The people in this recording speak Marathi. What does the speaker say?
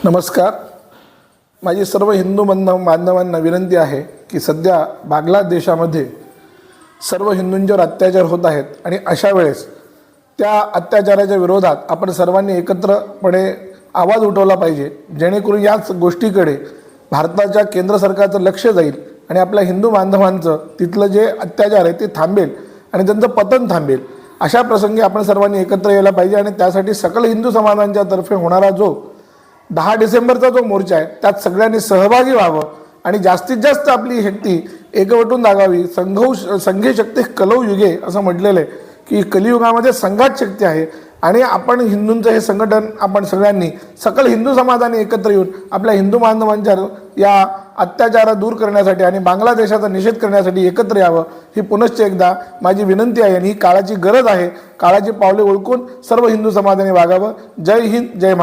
नमस्कार. माझी सर्व हिंदू बांधवांना विनंती आहे की सध्या बांगलादेशामध्ये सर्व हिंदूंच्यावर अत्याचार होत आहेत आणि अशा वेळेस त्या अत्याचाराच्या विरोधात आपण सर्वांनी एकत्रपणे आवाज उठवला पाहिजे, जेणेकरून याच गोष्टीकडे भारताच्या केंद्र सरकारचं लक्ष जाईल आणि आपल्या हिंदू बांधवांचं तिथलं जे अत्याचार आहे ते थांबेल आणि त्यांचं पतन थांबेल. अशा प्रसंगी आपण सर्वांनी एकत्र यायला पाहिजे आणि त्यासाठी सकल हिंदू समाजांच्या तर्फे होणारा जो 10 डिसेंबरचा जो मोर्चा आहे त्यात सगळ्यांनी सहभागी व्हावं आणि जास्तीत जास्त आपली शक्ती एकवटून दागावी. संघे शक्ती कलौ युगे असं म्हटलेलं आहे की कलियुगामध्ये संघात शक्ती आहे आणि आपण हिंदूंचं हे संघटन आपण सगळ्यांनी सकल हिंदू समाजाने एकत्र येऊन आपल्या हिंदू बांधवांच्या या अत्याचार दूर करण्यासाठी आणि बांगलादेशाचा निषेध करण्यासाठी एकत्र यावं ही पुनश्च एकदा माझी विनंती आहे आणि ही काळाची गरज आहे. काळाची पावले ओळखून सर्व हिंदू समाजाने वागावं. जय हिंद, जय महाराष्ट्र.